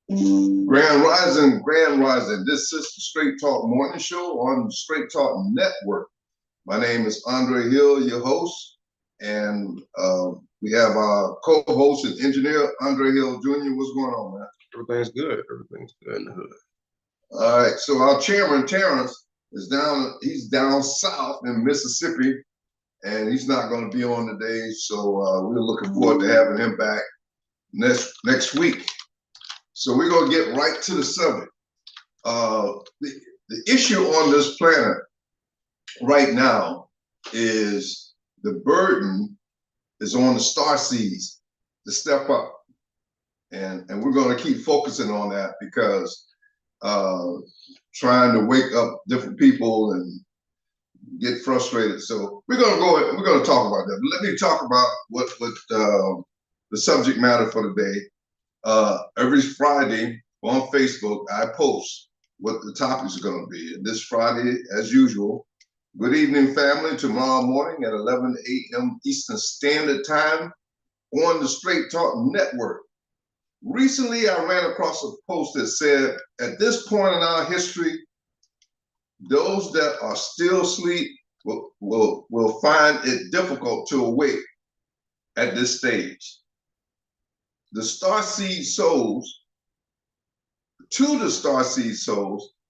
Grand Rising, Grand Rising. This is the Straight Talk Morning Show on the Straight Talk Network. My name is Andre Hill, your host, and we have our co-host and engineer, Andre Hill Jr. What's going on, man? Everything's good. Everything's good in the hood. All right, so our chairman, Terrence, is he's down south in Mississippi, and he's not going to be on today, so we're looking forward to having him back next week. So we're going to get right to the subject. The issue on this planet right now is the burden is on the star seeds to step up. And we're going to keep focusing on that because trying to wake up different people and get frustrated. So we're going to talk about that. But let me talk about what the subject matter for today. Every Friday on Facebook, I post what the topics are going to be. And this Friday, as usual, good evening, family. Tomorrow morning at 11 a.m. Eastern Standard Time on the Straight Talk Network. Recently, I ran across a post that said, at this point in our history, those that are still asleep will find it difficult to awake at this stage. The starseed souls,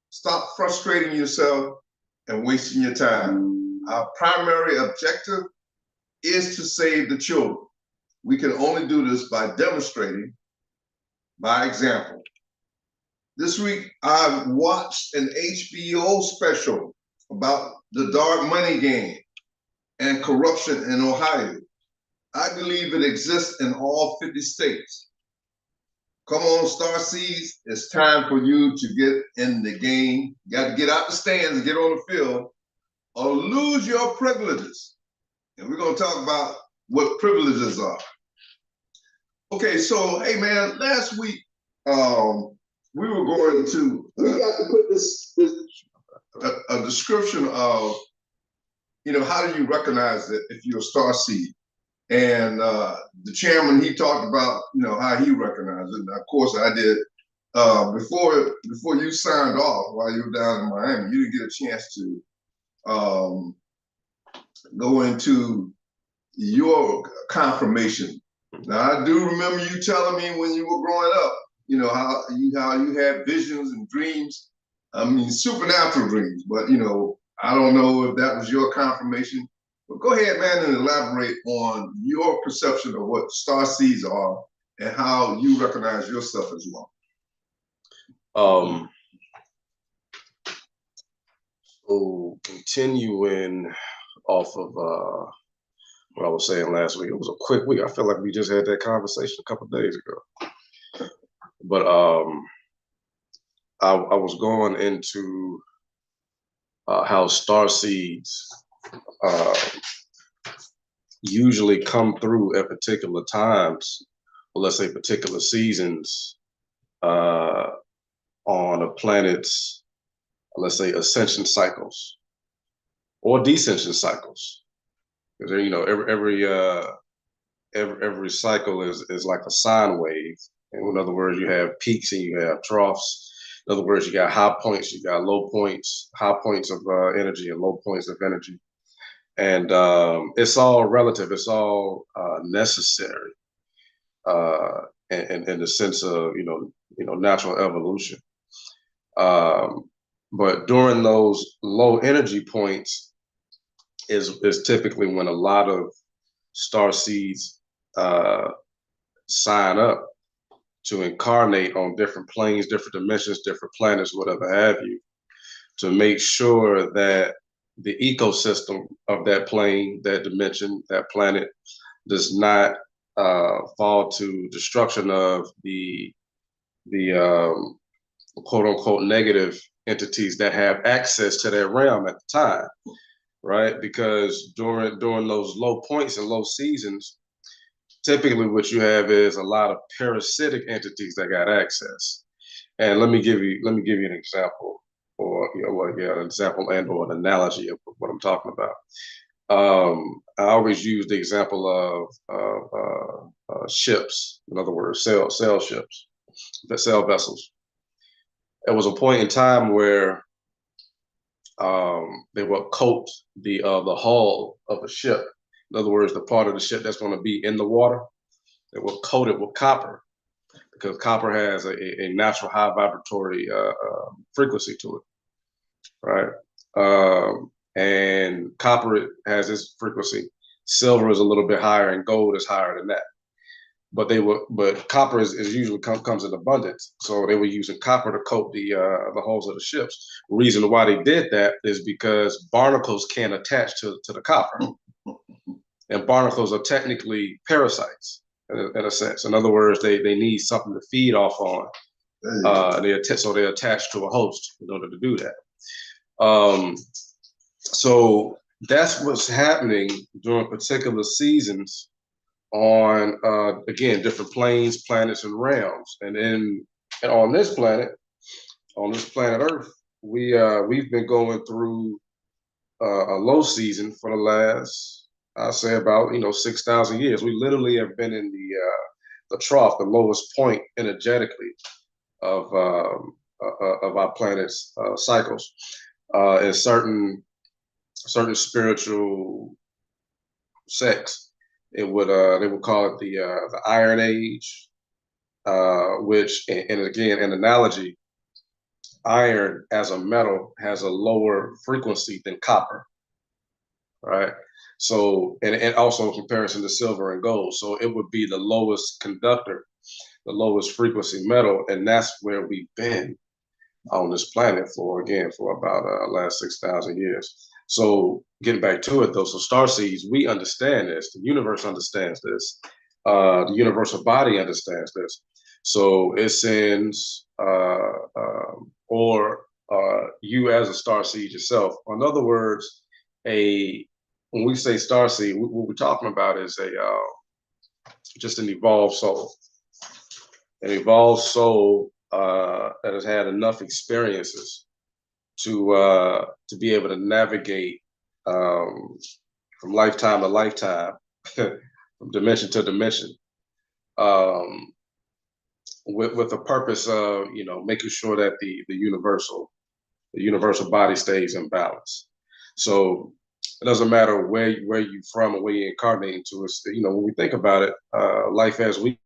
stop frustrating yourself and wasting your time. Our primary objective is to save the children. We can only do this by demonstrating by example. This week, I watched an HBO special about the dark money game and corruption in Ohio. I believe it exists in all 50 states. Come on, Starseeds, it's time for you to get in the game. You got to get out the stands and get on the field or lose your privileges. And we're going to talk about what privileges are. Okay, so, hey, man, last week, we were going to, we got to put this a description of, how do you recognize it if you're a star seed? And the chairman, he talked about, how he recognized it. And of course, I did. Before you signed off while you were down in Miami, you didn't get a chance to go into your confirmation. Now, I do remember you telling me when you were growing up, how you had visions and dreams. I mean, supernatural dreams, but I don't know if that was your confirmation. But go ahead, man, and elaborate on your perception of what star seeds are and how you recognize yourself as well. So continuing off of what I was saying last week, it was a quick week. I feel like we just had that conversation a couple of days ago. But I was going into how star seeds usually come through at particular times, or let's say particular seasons on a planet's, let's say, ascension cycles or descension cycles. Because every cycle is like a sine wave. And in other words, you have peaks and you have troughs. In other words, you got high points, you got low points, high points of energy and low points of energy. And it's all relative. It's all necessary in the sense of natural evolution. But during those low energy points is typically when a lot of star seeds sign up to incarnate on different planes, different dimensions, different planets, whatever have you, to make sure that the ecosystem of that plane, that dimension, that planet does not fall to destruction of the quote unquote negative entities that have access to that realm at the time, right? Because during those low points and low seasons, typically what you have is a lot of parasitic entities that got access. And let me give you an example, or an example and or an analogy of what I'm talking about. I always use the example of ships, in other words, sail ships. sail vessels. There was a point in time where they would coat the hull of a ship. In other words, the part of the ship that's going to be in the water, they will coat it with copper, because copper has a natural high vibratory frequency to it, right? And copper has this frequency. Silver is a little bit higher, and gold is higher than that. But copper is usually comes in abundance, so they were using copper to coat the hulls of the ships. The reason why they did that is because barnacles can't attach to the copper, and barnacles are technically parasites in a sense. In other words, they need something to feed off on. So they attach to a host in order to do that. So that's what's happening during particular seasons on again, different planes, planets, and realms. And on this planet Earth, we've been going through a low season for the last, I'll say, about 6,000 years. We literally have been in the trough, the lowest point energetically of our planet's cycles. In certain spiritual sects, they would call it the Iron Age, which, and again, an analogy, iron as a metal has a lower frequency than copper, right? So, and also in comparison to silver and gold, so it would be the lowest conductor, the lowest frequency metal, and that's where we've been on this planet for about last 6,000 years. So getting back to it though, so starseeds, we understand this, the universe understands this, the universal body understands this. So it sends, or you as a starseed yourself. In other words, when we say starseed, what we're talking about is just an evolved soul. An evolved soul that has had enough experiences to be able to navigate from lifetime to lifetime, from dimension to dimension, with the purpose of making sure that the universal body stays in balance. So it doesn't matter where you're from or where you incarnate into. It's when we think about it, life as we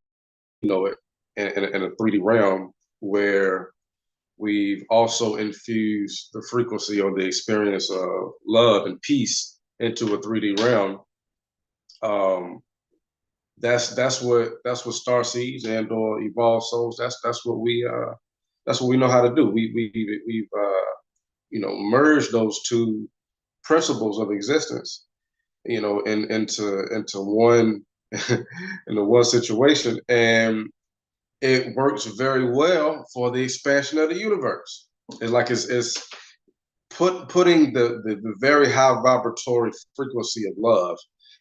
know it in a 3D realm, where we've also infused the frequency or the experience of love and peace into a 3D realm. That's what starseeds and or evolved souls. That's what we know how to do. We've merged those two principles of existence, into one into one situation, and it works very well for the expansion of the universe. It's putting the very high vibratory frequency of love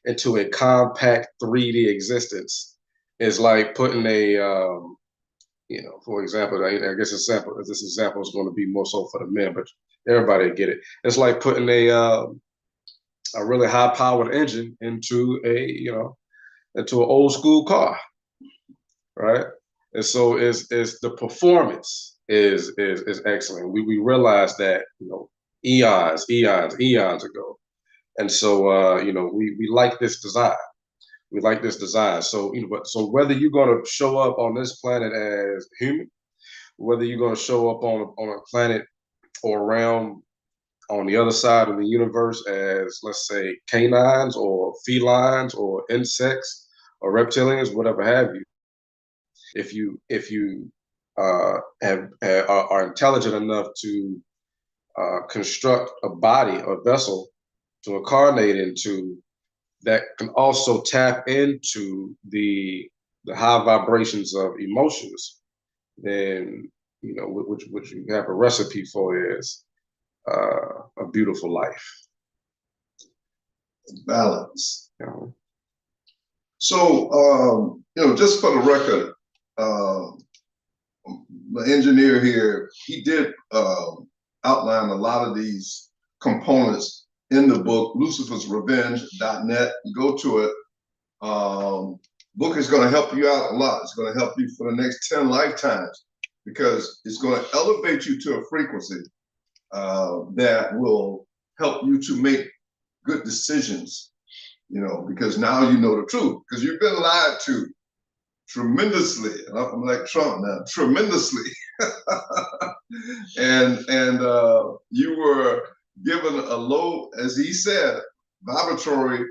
into a compact 3D existence is like putting for example, I guess this example is going to be more so for the men, but everybody get it. It's like putting a really high powered engine into an old school car, right? And so is the performance is excellent. We realize that eons ago, and so we like this design. We like this design. So so whether you're going to show up on this planet as human, whether you're going to show up on a planet or realm on the other side of the universe as, let's say, canines or felines or insects or reptilians, whatever have you. If you are intelligent enough to construct a body or vessel to incarnate into, that can also tap into the high vibrations of emotions, then which you have a recipe for is a beautiful life. Balance. So just for the record, the engineer here, he did outline a lot of these components in the book, lucifersrevenge.net. Go to it. Book is going to help you out a lot. It's going to help you for the next 10 lifetimes because it's going to elevate you to a frequency that will help you to make good decisions, because now you know the truth, because you've been lied to tremendously. I'm like Trump now, tremendously. and you were given a low, as he said, vibratory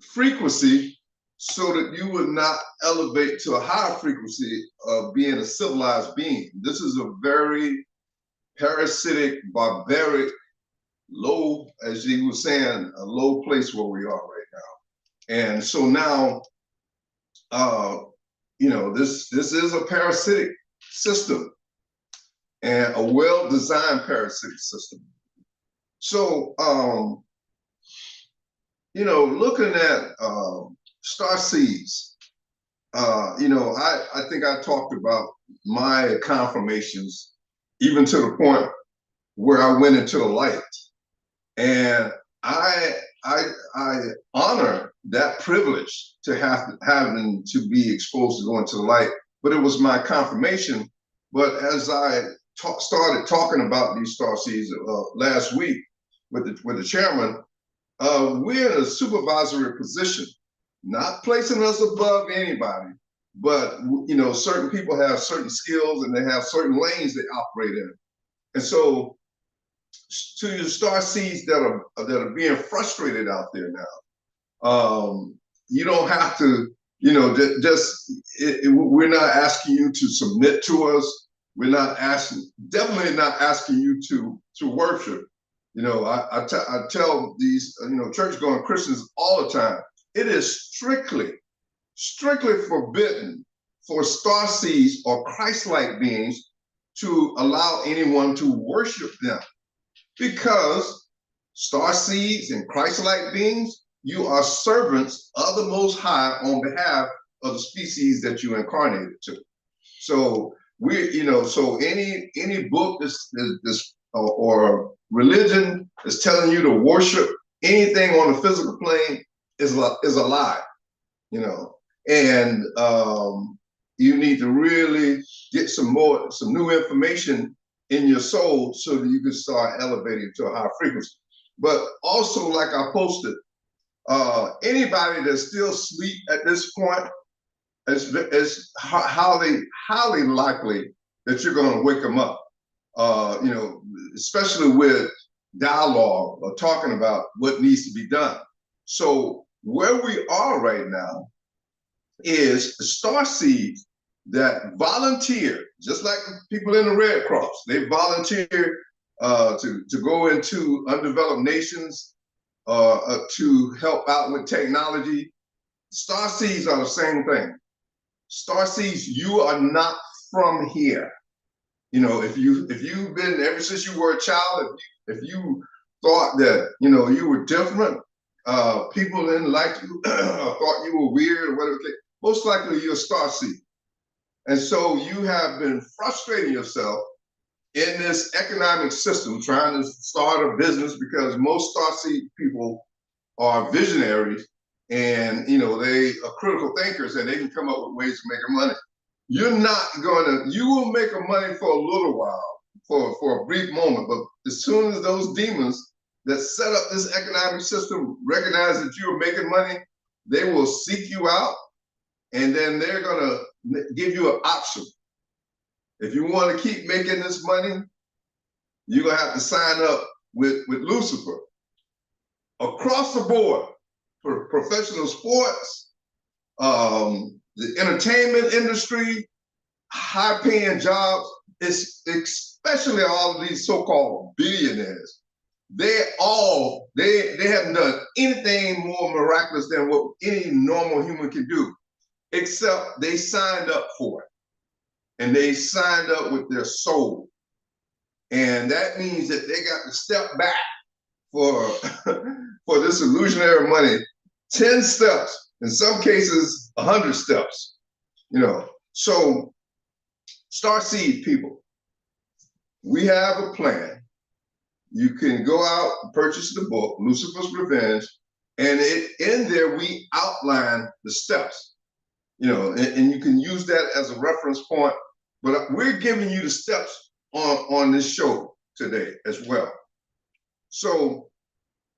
frequency so that you would not elevate to a higher frequency of being a civilized being. This is a very parasitic, barbaric, low, as he was saying, a low place where we are right now. And so now, this is a parasitic system and a well-designed parasitic system. So, looking at star seeds, I think I talked about my confirmations, even to the point where I went into the light. And I honor that privilege to having to be exposed to go into the light, but it was my confirmation. But as I started talking about these star seeds last week with the chairman, we're in a supervisory position, not placing us above anybody, but certain people have certain skills and they have certain lanes they operate in. And so to the star seeds that are being frustrated out there now, you don't have to, we're not asking you to submit to us. We're not definitely not asking you to worship. I tell these, church-going Christians all the time, it is strictly forbidden for star seeds or Christ-like beings to allow anyone to worship them. Because star seeds and Christ-like beings, you are servants of the Most High on behalf of the species that you incarnated to. So so any book or religion is telling you to worship anything on the physical plane is a lie, and you need to really get some new information in your soul so that you can start elevating to a higher frequency. But also, like I posted, anybody that's still asleep at this point, it's highly likely that you're going to wake them up. Especially with dialogue or talking about what needs to be done. So where we are right now is the star seeds that volunteer, just like people in the Red Cross. They volunteer to go into undeveloped nations to help out with technology. Star seeds are the same thing. Star seeds, you are not from here. If you've been, ever since you were a child, if you thought that you were different, people didn't like you, thought you were weird or whatever, most likely you're a star seed. And so you have been frustrating yourself in this economic system, trying to start a business, because most star seed people are visionaries and they are critical thinkers and they can come up with ways of making money. You will make money for a little while, for a brief moment, but as soon as those demons that set up this economic system recognize that you're making money, they will seek you out, and then they're gonna give you an option. If you want to keep making this money, you're gonna have to sign up with Lucifer. Across the board, for professional sports, the entertainment industry, high-paying jobs, especially all of these so-called billionaires. They haven't done anything more miraculous than what any normal human can do, except they signed up for it. And they signed up with their soul. And that means that they got to step back for this illusionary money, 10 steps, in some cases, 100 steps, So starseed people, we have a plan. You can go out and purchase the book, Lucifer's Revenge, and in there we outline the steps. and you can use that as a reference point. But we're giving you the steps on this show today as well. So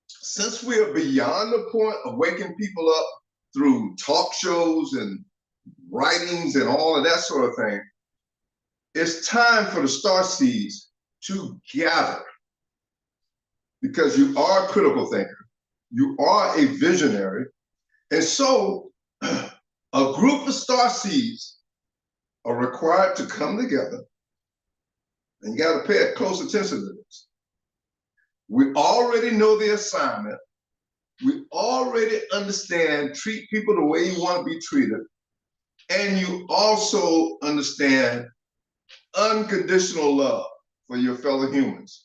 since we are beyond the point of waking people up through talk shows and writings and all of that sort of thing, it's time for the star seeds to gather, because you are a critical thinker, you are a visionary, and so a group of star seeds are required to come together, and you got to pay close attention to this. We already know the assignment. We already understand treat people the way you want to be treated. And you also understand unconditional love for your fellow humans.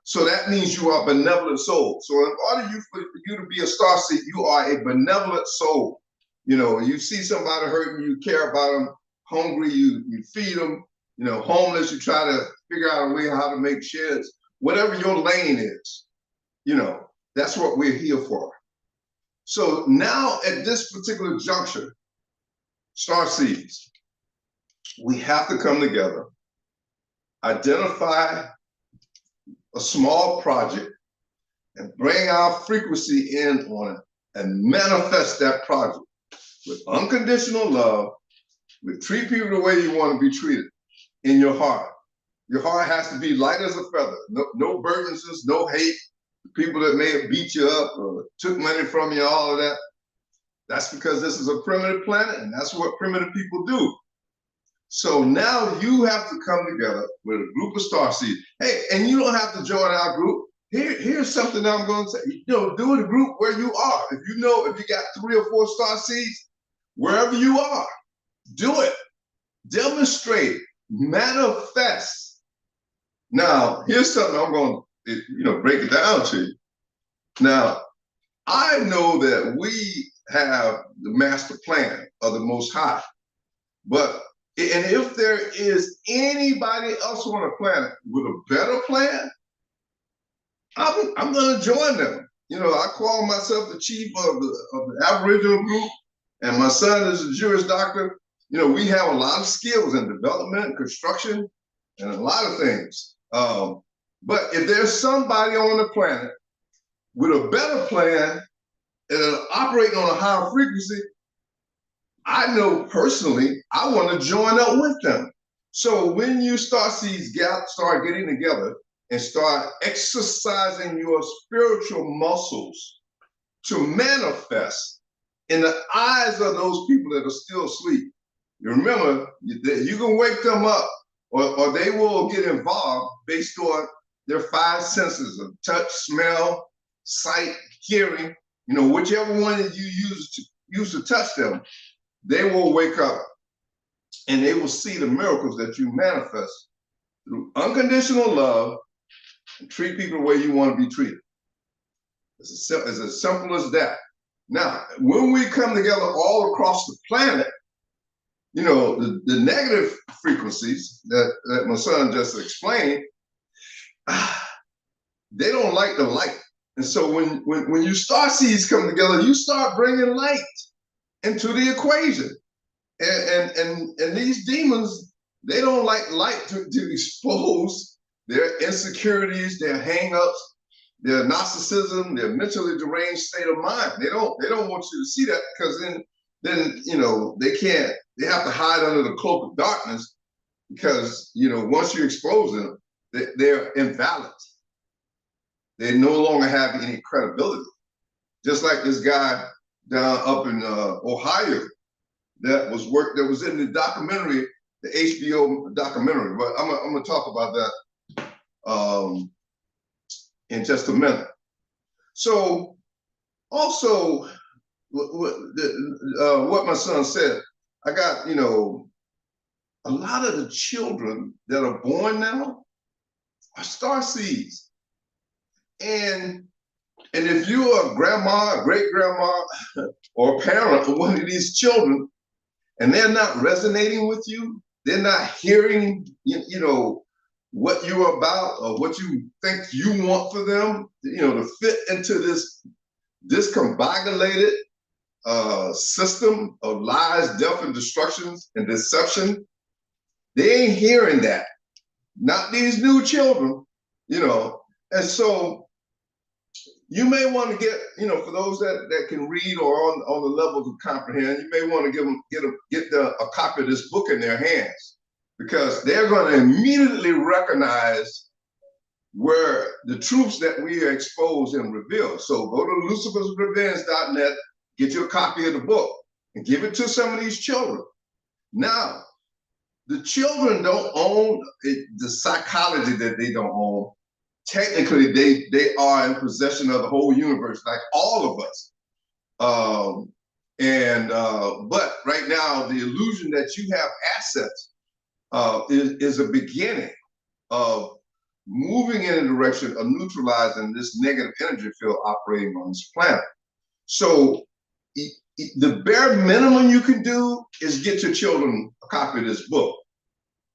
So that means you are benevolent souls. So in order for you to be a star seed, you are a benevolent soul. You see somebody hurting, you care about them, hungry, you feed them, homeless, you try to figure out a way how to make sheds. Whatever your lane is, that's what we're here for. So now at this particular juncture, star seeds, we have to come together, identify a small project, and bring our frequency in on it and manifest that project with unconditional love, with treat people the way you want to be treated in your heart. Your heart has to be light as a feather, no burdens, no hate, people that may have beat you up or took money from you, all of that. That's because this is a primitive planet, and that's what primitive people do. So now you have to come together with a group of star seeds. Hey, and you don't have to join our group. Here's something that I'm going to say. Do it a group where you are. If you got 3 or 4 star seeds, wherever you are, do it. Demonstrate, manifest. Now, here's something I'm going to, break it down to you. Now, I know that we have the master plan of the Most High, and if there is anybody else on the planet with a better plan, I'm going to join them. I call myself the chief of the Aboriginal group, and my son is a Jewish doctor. We have a lot of skills in development, construction, and a lot of things. But if there's somebody on the planet with a better plan and operating on a higher frequency, I know personally I want to join up with them. So when you start getting together and start exercising your spiritual muscles to manifest in the eyes of those people that are still asleep, you remember that you can wake them up, or they will get involved based on their 5 senses of touch, smell, sight, hearing, whichever one that you use to touch them. They will wake up and they will see the miracles that you manifest through unconditional love and treat people the way you want to be treated. It's as simple as that. Now, when we come together all across the planet, the negative frequencies that my son just explained, they don't like the light. And so when you star seeds come together, you start bringing light into the equation. And these demons, they don't like light to expose their insecurities, their hangups, their narcissism, their mentally deranged state of mind. They don't want you to see that, because then they have to hide under the cloak of darkness, because once you expose them, they're invalid. They no longer have any credibility. Just like this guy down up in Ohio that was in the documentary, the HBO documentary. But I'm gonna talk about that in just a minute. So also, what my son said, I got a lot of the children that are born now are star seeds, and if you're a grandma, a great grandma, or a parent of one of these children, and they're not resonating with you, they're not hearing, what you're about or what you think you want for them, to fit into this discombobulated system of lies, death, and destructions and deception, they ain't hearing that. Not these new children, you know. And so you may want to get, you know, for those that can read or on the level to comprehend, you may want to get a copy of this book in their hands, because they're going to immediately recognize where the truths that we are exposed and revealed. So go to lucifersrevenge.net, get you a copy of the book, and give it to some of these children. Now, the children don't own the psychology that they don't own. Technically, they are in possession of the whole universe, like all of us. But right now, the illusion that you have assets is a beginning of moving in a direction of neutralizing this negative energy field operating on this planet. So the bare minimum you can do is get your children a copy of this book.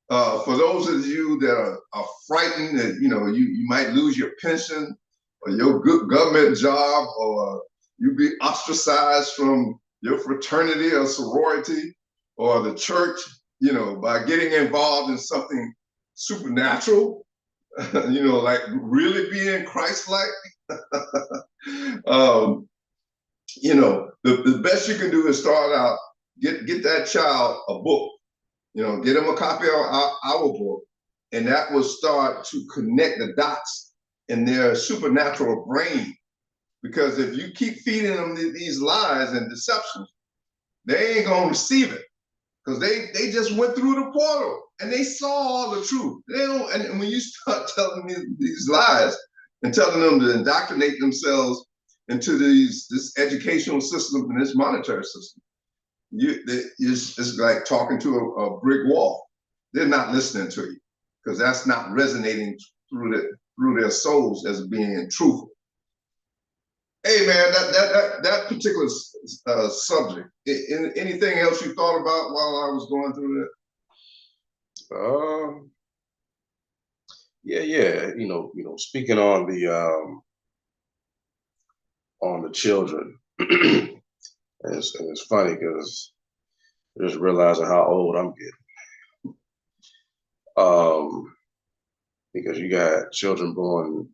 For those of you that are frightened that, you know, you might lose your pension or your good government job, or you be ostracized from your fraternity or sorority or the church, you know, by getting involved in something supernatural, you know, like really being Christ-like. You know, the best you can do is start out, get that child a book. You know, get them a copy of our book, and that will start to connect the dots in their supernatural brain. Because if you keep feeding them these lies and deceptions, they ain't gonna receive it, because they just went through the portal and they saw all the truth. They don't, and when you start telling them these lies and telling them to indoctrinate themselves into this educational system and this monetary system, it's like talking to a brick wall. They're not listening to you, because that's not resonating through their souls as being truthful. Hey man, that particular subject. Anything else you thought about while I was going through that? Yeah. You know, speaking on the children. And it's funny because just realizing how old I'm getting. Because you got children born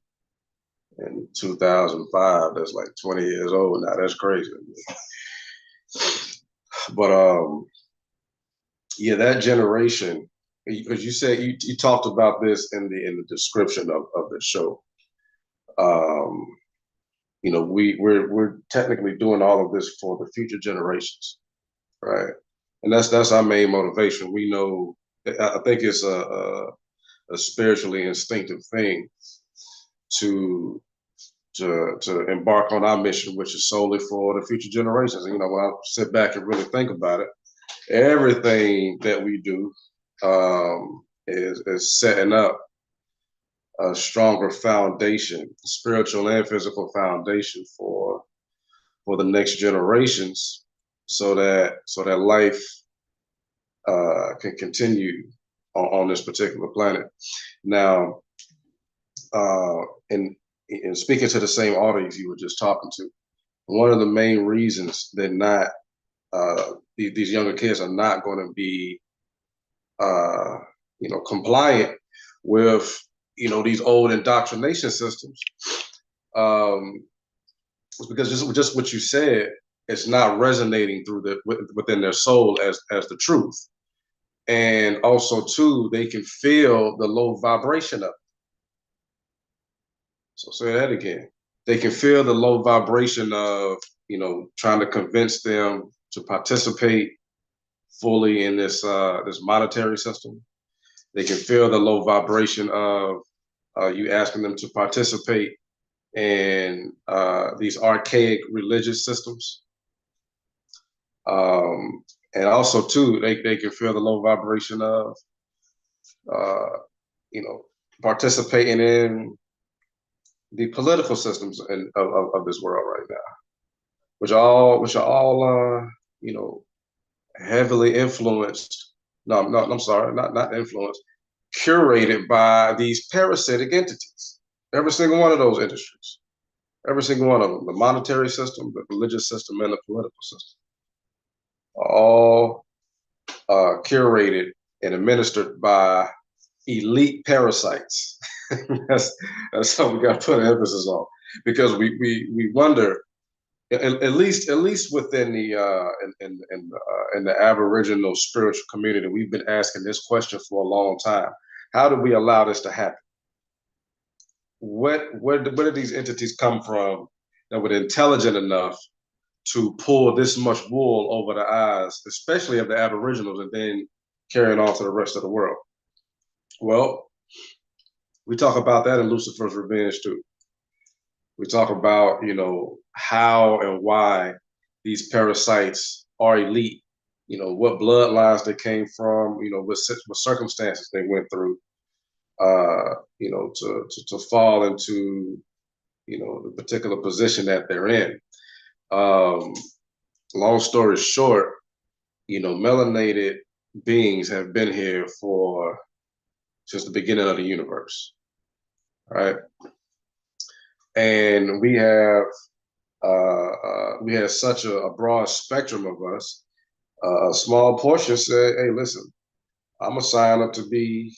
in 2005 that's like 20 years old now. That's crazy. But yeah, that generation, because you said you talked about this in the description of the show. You know, we're technically doing all of this for the future generations, right? And that's our main motivation. We know, I think it's a spiritually instinctive thing to embark on our mission, which is solely for the future generations. And, you know, when I sit back and really think about it, everything that we do is setting up a stronger foundation, spiritual and physical foundation for the next generations, so that life can continue on this particular planet. Now, in speaking to the same audience you were just talking to, one of the main reasons that not these younger kids are not going to be you know, compliant with, you know, these old indoctrination systems, is because just what you said, it's not resonating within their soul as the truth. And also too, they can feel the low vibration of it. So say that again. They can feel the low vibration of, you know, trying to convince them to participate fully in this monetary system. They can feel the low vibration of you asking them to participate in these archaic religious systems. And also too, they can feel the low vibration of you know, participating in the political systems of this world right now, which are all you know, heavily influenced. No, I'm sorry, not influenced, curated by these parasitic entities. Every single one of those industries, Every single one of them, the monetary system, the religious system, and the political system, are all curated and administered by elite parasites. that's that's something we got to put an emphasis on, because we wonder, at least within the in the Aboriginal spiritual community, we've been asking this question for a long time. How do we allow this to happen? Where did these entities come from that were intelligent enough to pull this much wool over the eyes, especially of the Aboriginals, and then carrying on to the rest of the world? Well, we talk about that in Lucifer's Revenge too. We talk about, how and why these parasites are elite, what bloodlines they came from, what circumstances they went through, to fall into, the particular position that they're in. Long story short, melanated beings have been here since the beginning of the universe, right? And we have such a broad spectrum of us. A small portion said, "Hey, listen, I'm gonna sign up to be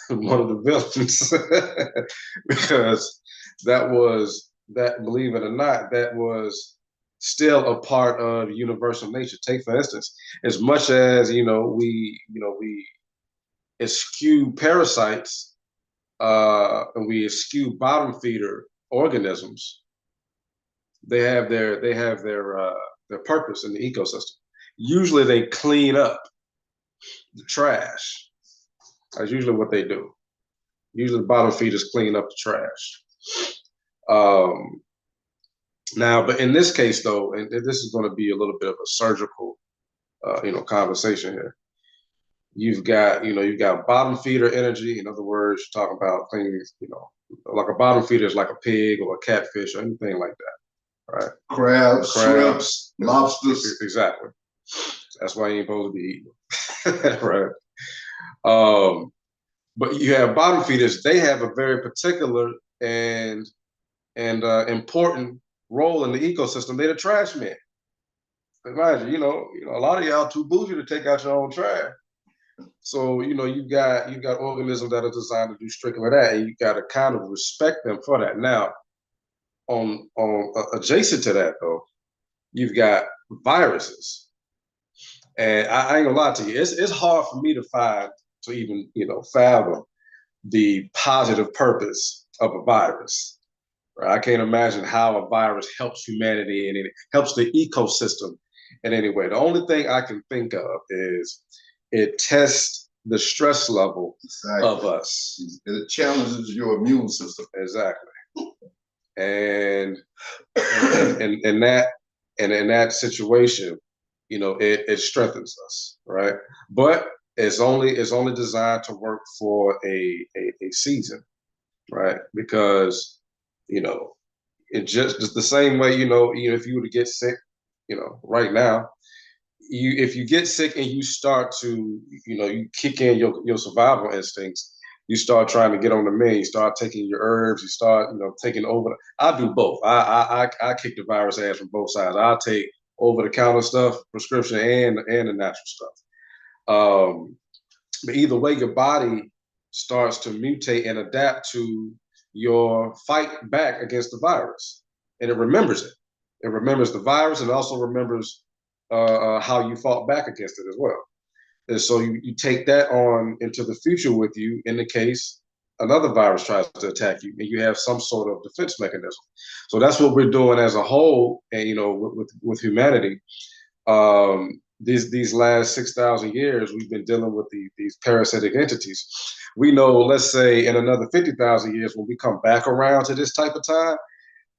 one of the villains," because believe it or not, that was still a part of universal nature. Take, for instance, as much as we eschew parasites, and we eschew bottom feeder organisms, they have their purpose in the ecosystem. Usually they clean up the trash. That's usually what they do. Usually the bottom feeders clean up the trash. Now, but in this case though, and this is going to be a little bit of a surgical conversation here. You've got bottom feeder energy. In other words, you're talking about things, like a bottom feeder is like a pig or a catfish or anything like that, right? Crabs, shrimps, lobsters. Exactly. That's why you ain't supposed to be eating, right? But you have bottom feeders. They have a very particular and important role in the ecosystem. They're the trash men. Imagine, a lot of y'all too bougie to take out your own trash. So you've got organisms that are designed to do strictly that, and you got to kind of respect them for that. Now, on adjacent to that though, you've got viruses, and I ain't gonna lie to you, it's hard for me to even fathom the positive purpose of a virus. Right? I can't imagine how a virus helps humanity and it helps the ecosystem in any way. The only thing I can think of is it tests the stress level of us. It challenges your immune system. Exactly. And in that situation, it strengthens us, right? But it's only designed to work for a season, right? Because it just the same way, if you were to get sick, right now, if you get sick and you start to, you kick in your survival instincts, you start trying to get on the mend, you start taking your herbs, you start, taking over. I do both. I kick the virus ass from both sides. I'll take over the counter stuff, prescription, and the natural stuff. But either way, your body starts to mutate and adapt to your fight back against the virus, and it remembers it. It remembers the virus, and also remembers how you fought back against it as well. And so you take that on into the future with you in the case another virus tries to attack you, and you have some sort of defense mechanism. So that's what we're doing as a whole, and with humanity. These last 6,000 years, we've been dealing with these parasitic entities. We know, let's say, in another 50,000 years, when we come back around to this type of time,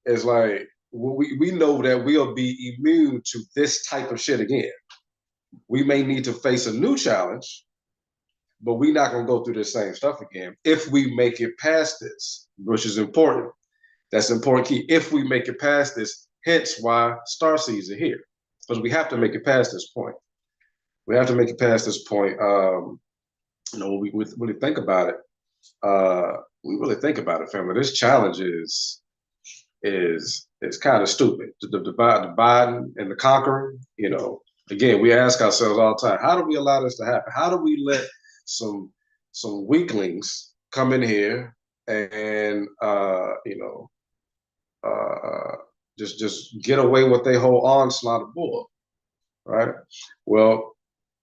it's like we know that we'll be immune to this type of shit again. We may need to face a new challenge, but we're not going to go through the same stuff again if we make it past this, which is important. That's an important key. If we make it past this, hence why starseeds are here, because we have to make it past this point. We have to make it past this point. When we really think about it, family. This challenge is is kind of stupid. The divide and the conquer. Again, we ask ourselves all the time, how do we allow this to happen? How do we let some weaklings come in here and just get away with their whole onslaught of bull, right? Well,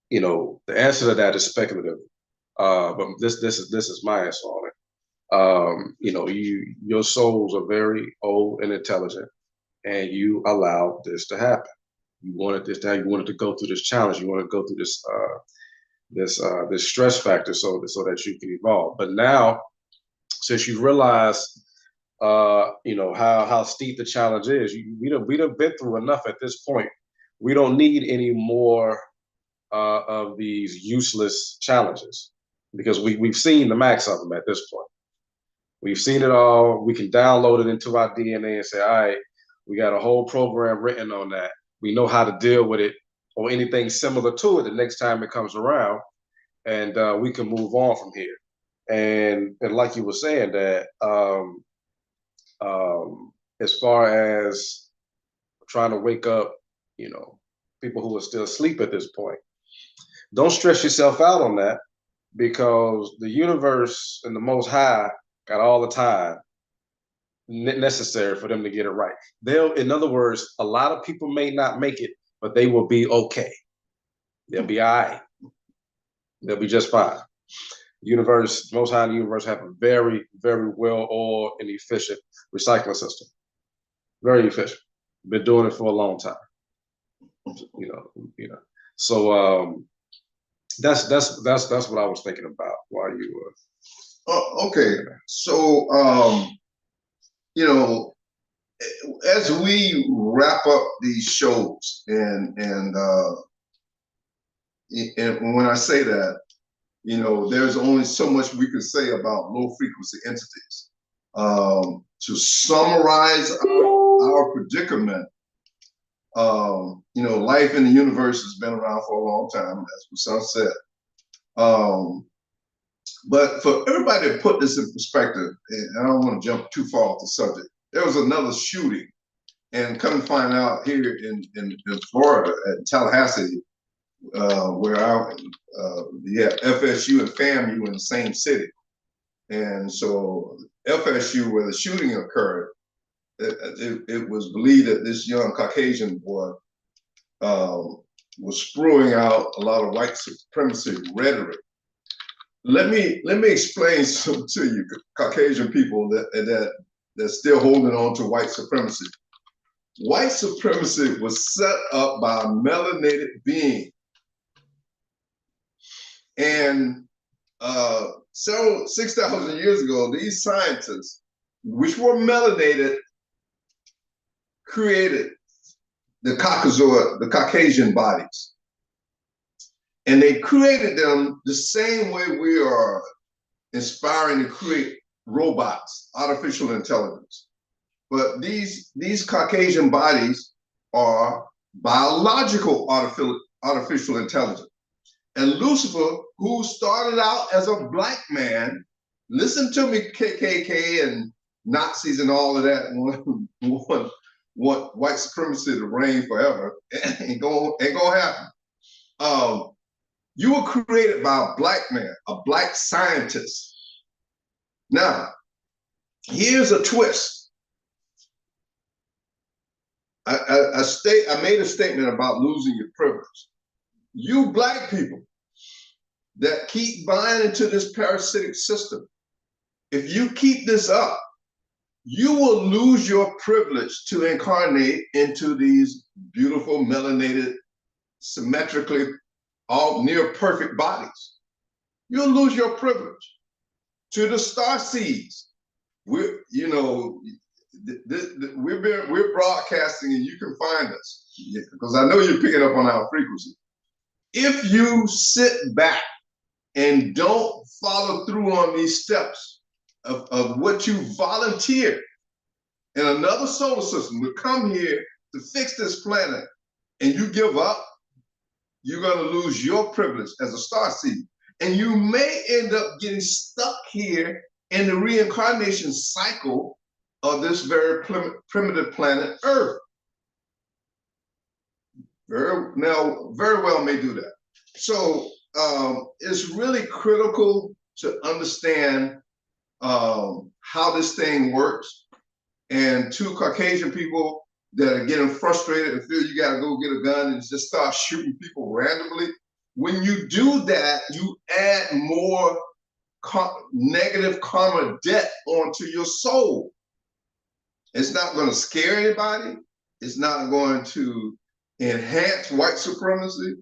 the answer to that is speculative. But this is my answer on it. Your souls are very old and intelligent, and you allowed this to happen. You wanted this to happen. You wanted to go through this challenge. You wanted to go through this stress factor so that you can evolve. But now, since you realize how steep the challenge is, we done been through enough at this point. We don't need any more of these useless challenges, because we've seen the max of them at this point. We've seen it all. We can download it into our DNA and say, all right, we got a whole program written on that. We know how to deal with it or anything similar to it the next time it comes around, and we can move on from here. And like you were saying, that as far as trying to wake up, people who are still asleep at this point, don't stress yourself out on that, because the universe and the Most High got all the time necessary for them to get it right. In other words, a lot of people may not make it, but they will be okay. They'll be all right. They'll be just fine. Universe, Most High in the universe have a very, very well-oiled and efficient recycling system. Very efficient. Been doing it for a long time. So that's what I was thinking about while you were. Okay, so as we wrap up these shows, and when I say that, there's only so much we can say about low frequency entities. To summarize our predicament, life in the universe has been around for a long time, as Hassan said. But for everybody to put this in perspective, and I don't want to jump too far off the subject, there was another shooting, and come to find out here in Florida, at Tallahassee, where FSU and FAMU in the same city. And so FSU, where the shooting occurred, it was believed that this young Caucasian boy was spewing out a lot of white supremacy rhetoric. Let me explain some to you, Caucasian people that's still holding on to white supremacy. White supremacy was set up by a melanated being. And 6,000 years ago, these scientists, which were melanated, created the Caucasoid, the Caucasian bodies. And they created them the same way we are inspiring to create robots, artificial intelligence. But these Caucasian bodies are biological artificial intelligence. And Lucifer, who started out as a black man, listen to me, KKK and Nazis and all of that, want white supremacy to reign forever. Ain't gonna happen. You were created by a black man, a black scientist. Now, here's a twist. I made a statement about losing your privilege. You black people that keep buying into this parasitic system, if you keep this up, you will lose your privilege to incarnate into these beautiful, melanated, symmetrically, all near perfect bodies. You'll lose your privilege to the star seeds. We're broadcasting, and you can find us because I know you're picking up on our frequency. If you sit back and don't follow through on these steps of what you volunteered in another solar system to come here to fix this planet, and you give up, you're going to lose your privilege as a starseed. And you may end up getting stuck here in the reincarnation cycle of this very primitive planet Earth. Very well may do that. So it's really critical to understand how this thing works. And two Caucasian people that are getting frustrated and feel you got to go get a gun and just start shooting people randomly. When you do that, you add more negative karma debt onto your soul. It's not going to scare anybody. It's not going to enhance white supremacy.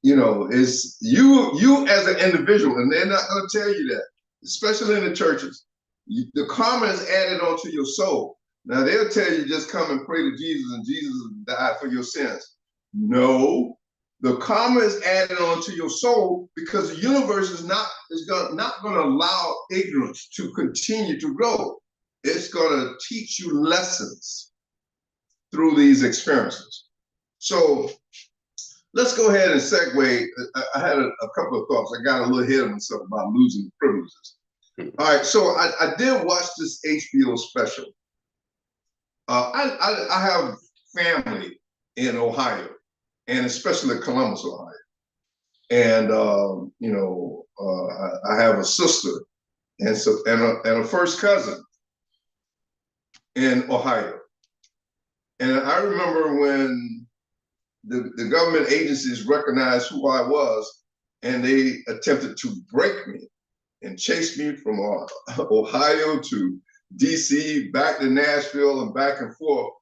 You know, it's you as an individual, and they're not going to tell you that, especially in the churches. The karma is added onto your soul. Now they'll tell you just come and pray to Jesus and Jesus died for your sins. No, the karma is added onto your soul because the universe is not going to allow ignorance to continue to grow. It's going to teach you lessons through these experiences. So let's go ahead and segue. I had a couple of thoughts. I got a little ahead of myself about losing the privileges. All right, so I did watch this HBO special. I have family in Ohio, and especially Columbus, Ohio. And you know, I have a sister and a first cousin in Ohio. And I remember when the government agencies recognized who I was, and they attempted to break me and chase me from Ohio to DC, back to Nashville and back and forth.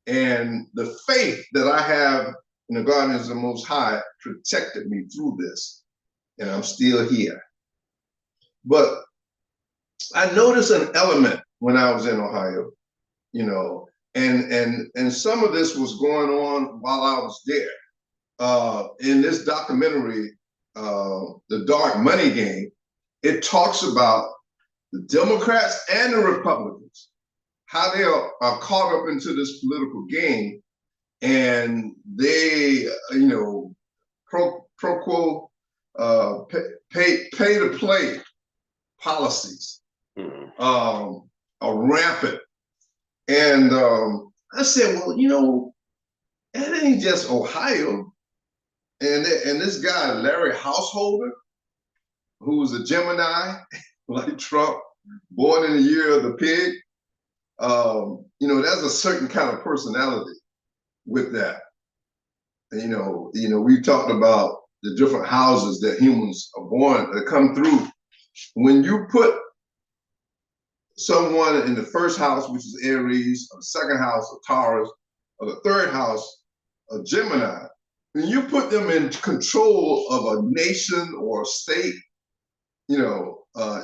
And the faith that I have in the guardians of the Most High protected me through this. And I'm still here. But I noticed an element when I was in Ohio, you know, and some of this was going on while I was there. In this documentary, The Dark Money Game, it talks about the Democrats and the Republicans, how they are caught up into this political game, and they, you know, pro quo, pay to play policies are rampant. And I said, well, you know, it ain't just Ohio. And this guy, Larry Householder, who was a Gemini, like Trump, born in the year of the pig, you know, there's a certain kind of personality with that. And, you know, we talked about the different houses that humans are born, that come through. When you put someone in the first house, which is Aries, or the second house of Taurus, or the third house of Gemini, when you put them in control of a nation or a state, you know,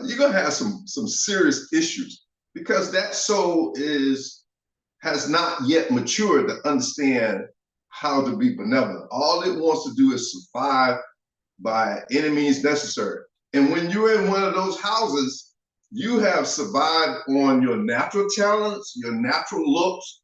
you're gonna have some serious issues, because that soul has not yet matured to understand how to be benevolent. All it wants to do is survive by any means necessary. And when you're in one of those houses, you have survived on your natural talents, your natural looks,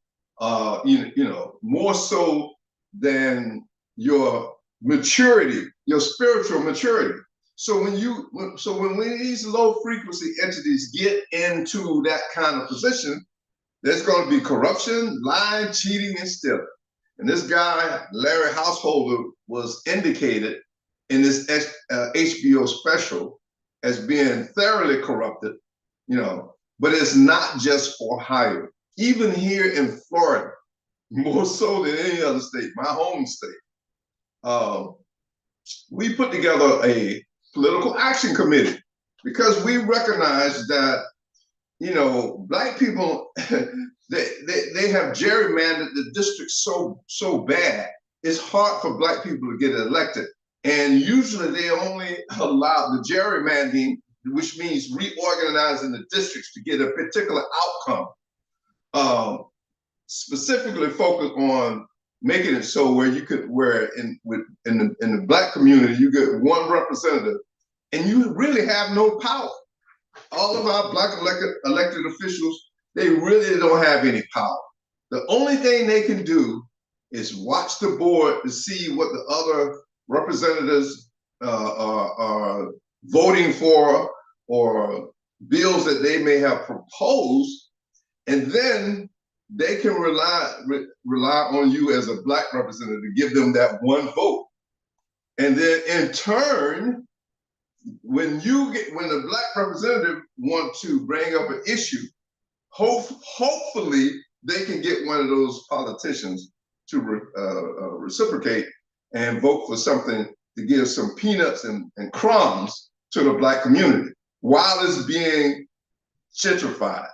you know, more so than your maturity, your spiritual maturity. So when these low frequency entities get into that kind of position, there's going to be corruption, lying, cheating, and stealing. And this guy, Larry Householder, was indicated in this HBO special as being thoroughly corrupted, you know, but it's not just Ohio. Even here in Florida, more so than any other state, my home state, we put together a political action committee because we recognize that, you know, Black people, they have gerrymandered the district so bad, it's hard for Black people to get elected. And usually they only allow the gerrymandering, which means reorganizing the districts to get a particular outcome, specifically focused on making it so where you could, in the Black community, you get one representative and you really have no power. All of our Black elected officials, they really don't have any power. The only thing they can do is watch the board to see what the other representatives are voting for, or bills that they may have proposed, And then they can rely on you as a Black representative to give them that one vote. And then in turn, when the Black representative want to bring up an issue, hopefully they can get one of those politicians to reciprocate and vote for something to give some peanuts and crumbs to the Black community while it's being gentrified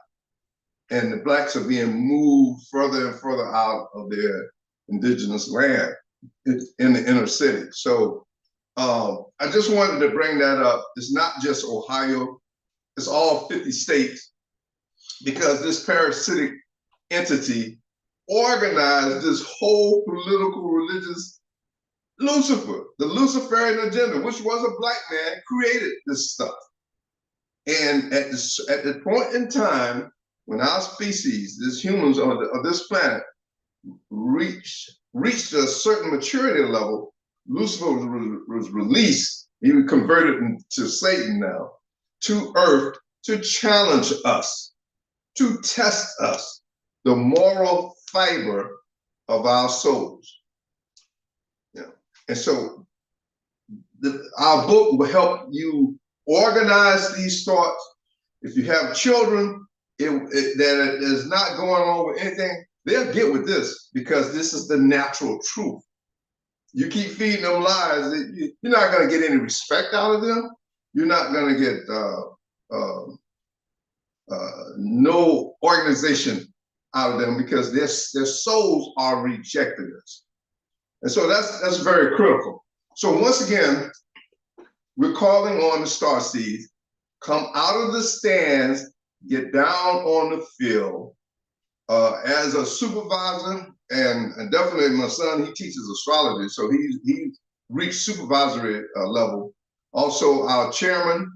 and the Blacks are being moved further and further out of their indigenous land in the inner city. So I just wanted to bring that up. It's not just Ohio, it's all 50 states, because this parasitic entity organized this whole political, religious Lucifer, the Luciferian agenda, which was a Black man, created this stuff. And at the point in time when our species, as humans on this planet, reached a certain maturity level, Lucifer was released, he was converted into Satan now, to Earth to challenge us, to test us, the moral fiber of our souls. And so our book will help you organize these thoughts. If you have children that is not going on with anything, they'll get with this, because this is the natural truth. You keep feeding them lies, you're not going to get any respect out of them. You're not going to get no organization out of them, because their souls are rejecting us. And so that's very critical. So once again, we're calling on the Starseeds, come out of the stands, get down on the field. As a supervisor, and definitely my son, he teaches astrology, so he reached supervisory level. Also our chairman,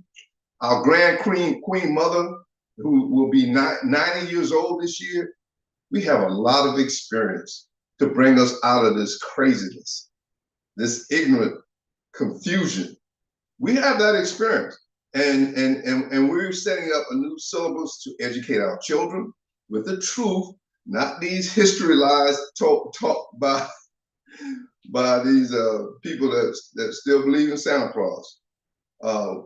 our grand queen mother, who will be 90 years old this year. We have a lot of experience to bring us out of this craziness, this ignorant confusion. We have that experience. And we're setting up a new syllabus to educate our children with the truth, not these history lies taught by these people that still believe in Santa Claus.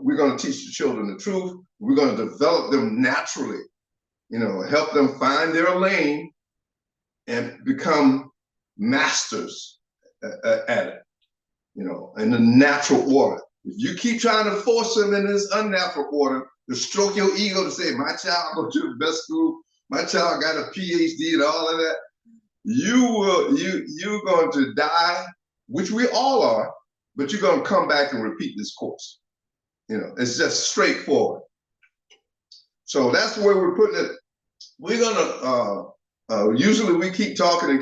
We're going to teach the children the truth. We're going to develop them naturally, help them find their lane and become masters at it, in the natural order. If you keep trying to force them in this unnatural order, to stroke your ego to say, my child go to the best school, my child got a PhD and all of that, you're going to die, which we all are, but you're going to come back and repeat this course. It's just straightforward. So that's the way we're putting it. We're gonna, usually we keep talking,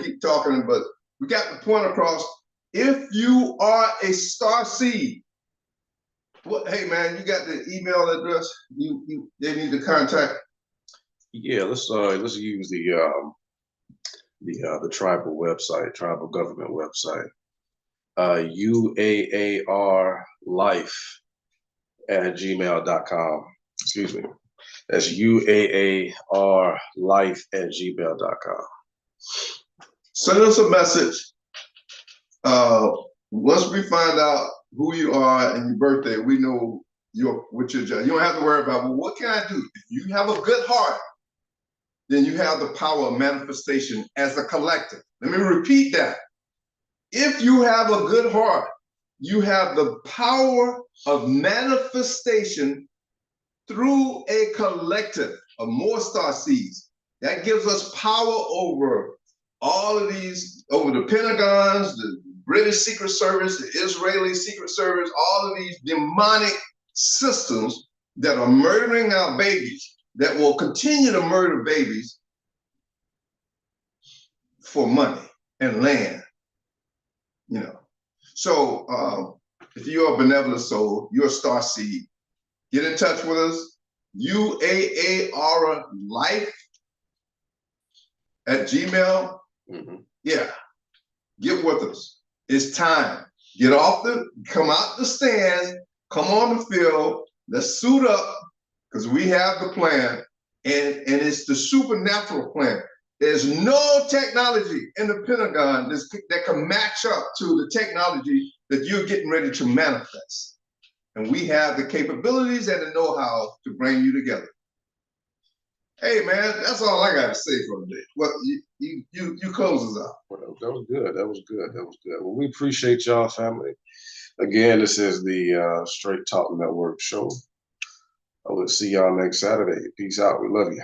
but we got the point across. If you are a star seed, hey man, you got the email address they need to contact? Yeah, let's use the tribal website, tribal government website, uaarlife@gmail.com. Excuse me. That's uaarlife@gmail.com. Send us a message. Once we find out who you are and your birthday, we know what your job. You don't have to worry about, well, what can I do? If you have a good heart, then you have the power of manifestation as a collective. Let me repeat that. If you have a good heart, you have the power of manifestation through a collective of more star seeds. That gives us power over all of these, over the Pentagons, the British Secret Service, the Israeli Secret Service, all of these demonic systems that are murdering our babies, that will continue to murder babies for money and land. So if you're a benevolent soul, you're a star seed, get in touch with us, uaarlife@gmail. Yeah, get with us. It's time. Come out the stands, come on the field, let's suit up, because we have the plan, and it's the supernatural plan. There's no technology in the Pentagon that can match up to the technology that you're getting ready to manifest. And we have the capabilities and the know-how to bring you together. Hey man, that's all I got to say for today. Well, you close us out. Well, that was good. That was good. That was good. Well, we appreciate y'all, family. Again, this is the Straight Talk Network show. I will see y'all next Saturday. Peace out. We love you.